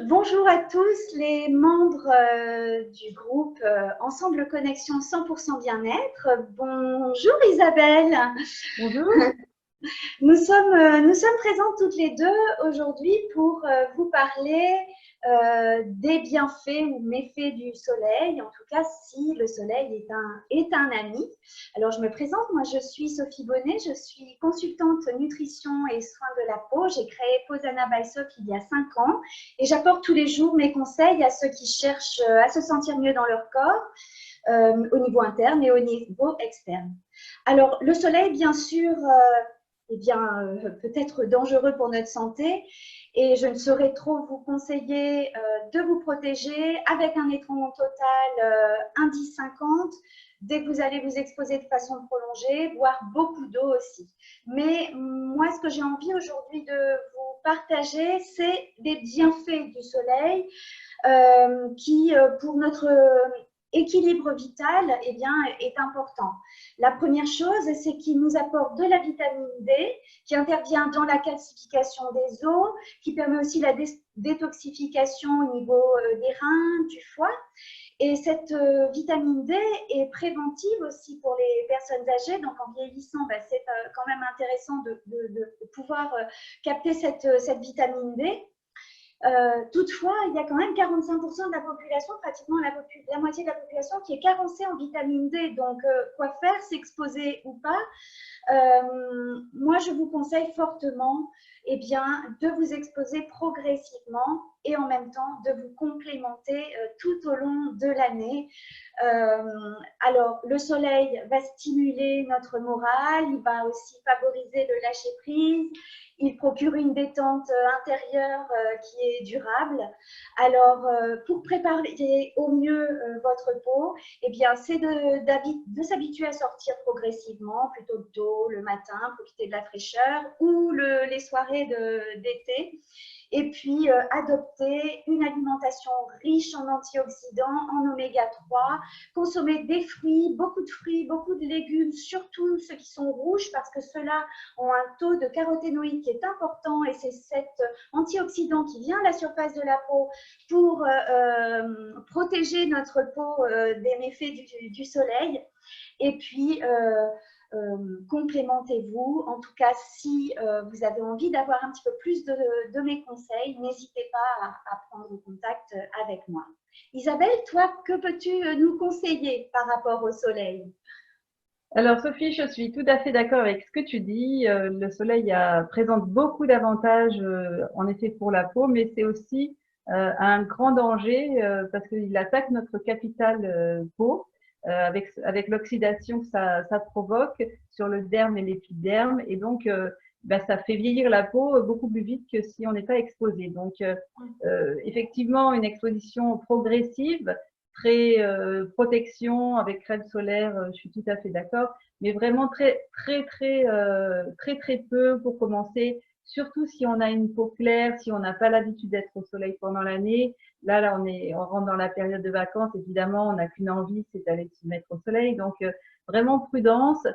Bonjour à tous les membres du groupe Ensemble Connexion 100% Bien-être. Bonjour Isabelle. Bonjour. Nous sommes présentes toutes les deux aujourd'hui pour vous parler des bienfaits ou méfaits du soleil, en tout cas si le soleil est un ami. Alors je me présente, moi je suis Sophie Bonnet, je suis consultante nutrition et soins de la peau. J'ai créé Posana by Sophie il y a 5 ans et j'apporte tous les jours mes conseils à ceux qui cherchent à se sentir mieux dans leur corps, au niveau interne et au niveau externe. Alors le soleil, bien sûr, peut être dangereux pour notre santé et je ne saurais trop vous conseiller de vous protéger avec un étron total indice 50 dès que vous allez vous exposer de façon prolongée, boire beaucoup d'eau aussi. Mais moi, ce que j'ai envie aujourd'hui de vous partager, c'est des bienfaits du soleil qui, pour notre équilibre vital, eh bien, est important. La première chose, c'est qu'il nous apporte de la vitamine D qui intervient dans la calcification des os, qui permet aussi la détoxification au niveau des reins, du foie. Et cette vitamine D est préventive aussi pour les personnes âgées. Donc, en vieillissant, c'est quand même intéressant de pouvoir capter cette vitamine D. Toutefois, il y a quand même 45% de la population, pratiquement la moitié de la population, qui est carencée en vitamine D. Donc, quoi faire, s'exposer ou pas? Moi, je vous conseille fortement de vous exposer progressivement et en même temps de vous complémenter tout au long de l'année. Alors, le soleil va stimuler notre morale, il va aussi favoriser le lâcher-prise, il procure une détente intérieure qui est durable. Alors, pour préparer au mieux votre peau, c'est de s'habituer à sortir progressivement, plutôt tôt le matin, profiter de la fraîcheur ou les soirées d'été. Et puis, adopter une alimentation riche en antioxydants, en oméga 3, consommer des fruits, beaucoup de légumes, surtout ceux qui sont rouges, parce que ceux-là ont un taux de caroténoïdes qui est important et c'est cet antioxydant qui vient à la surface de la peau pour protéger notre peau des méfaits du soleil. Et puis, complémentez-vous. En tout cas, si vous avez envie d'avoir un petit peu plus de mes conseils, n'hésitez pas à prendre contact avec moi. Isabelle, toi, que peux-tu nous conseiller par rapport au soleil? Alors Sophie, je suis tout à fait d'accord avec ce que tu dis. Le soleil présente beaucoup d'avantages en effet pour la peau, mais c'est aussi un grand danger parce qu'il attaque notre capital peau avec l'oxydation que ça provoque sur le derme et l'épiderme. Et donc, ça fait vieillir la peau beaucoup plus vite que si on n'est pas exposé. Donc, effectivement, une exposition progressive très protection avec crème solaire, je suis tout à fait d'accord, mais vraiment très peu pour commencer, surtout si on a une peau claire, si on n'a pas l'habitude d'être au soleil pendant l'année. Là, on rentre dans la période de vacances, évidemment, on n'a qu'une envie, c'est d'aller se mettre au soleil. Donc, vraiment prudence.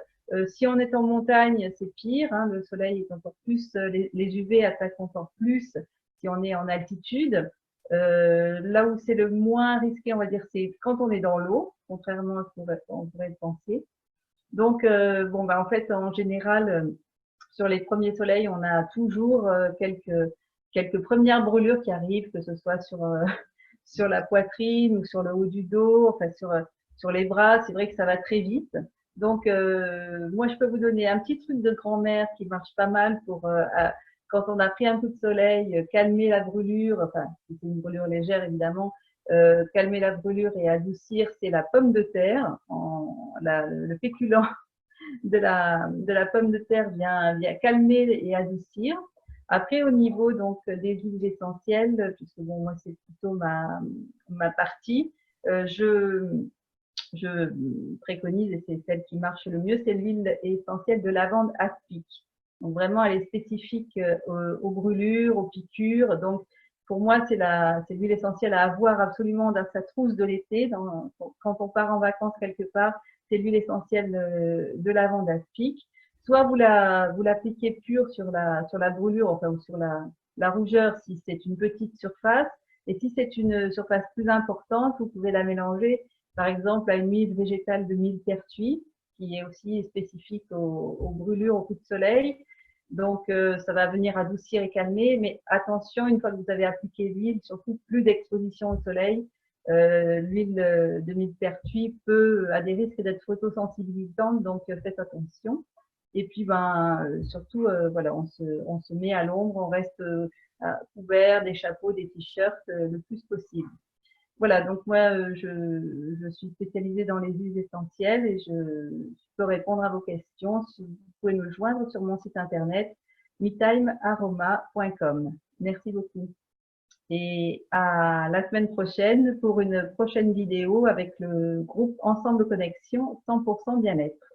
Si on est en montagne, c'est pire, hein, le soleil est encore plus, les UV attaquent encore plus si on est en altitude. Là où c'est le moins risqué, on va dire, c'est quand on est dans l'eau, contrairement à ce qu'on pourrait penser. Donc, en fait, en général, sur les premiers soleils, on a toujours quelques premières brûlures qui arrivent, que ce soit sur la poitrine ou sur le haut du dos, enfin sur les bras. C'est vrai que ça va très vite. Donc, moi, je peux vous donner un petit truc de grand-mère qui marche pas mal pour quand on a pris un coup de soleil, calmer la brûlure, enfin, si c'est une brûlure légère, évidemment, calmer la brûlure et adoucir, c'est la pomme de terre. Le féculent de la pomme de terre vient calmer et adoucir. Après, au niveau donc des huiles essentielles, puisque bon, moi, c'est plutôt ma partie, je préconise, et c'est celle qui marche le mieux, c'est l'huile essentielle de lavande aspic. Donc vraiment, elle est spécifique aux brûlures, aux piqûres. Donc, pour moi, c'est l'huile essentielle à avoir absolument dans sa trousse de l'été. Quand on part en vacances quelque part, c'est l'huile essentielle de lavande aspic. Soit vous l'appliquez pure sur la brûlure, enfin, ou sur la rougeur si c'est une petite surface. Et si c'est une surface plus importante, vous pouvez la mélanger, par exemple, à une huile végétale de millepertuis, qui est aussi spécifique aux brûlures au coup de soleil. Donc, ça va venir adoucir et calmer, mais attention, une fois que vous avez appliqué l'huile, surtout plus d'exposition au soleil. L'huile de millepertuis a des risques d'être photosensibilisante, donc faites attention. Et puis, surtout, voilà, on se met à l'ombre, on reste couvert, des chapeaux, des t-shirts, le plus possible. Voilà, donc moi, je suis spécialisée dans les huiles essentielles et je peux répondre à vos questions. Vous pouvez me joindre sur mon site internet metimearoma.com. Merci beaucoup. Et à la semaine prochaine pour une prochaine vidéo avec le groupe Ensemble Connexion 100% bien-être.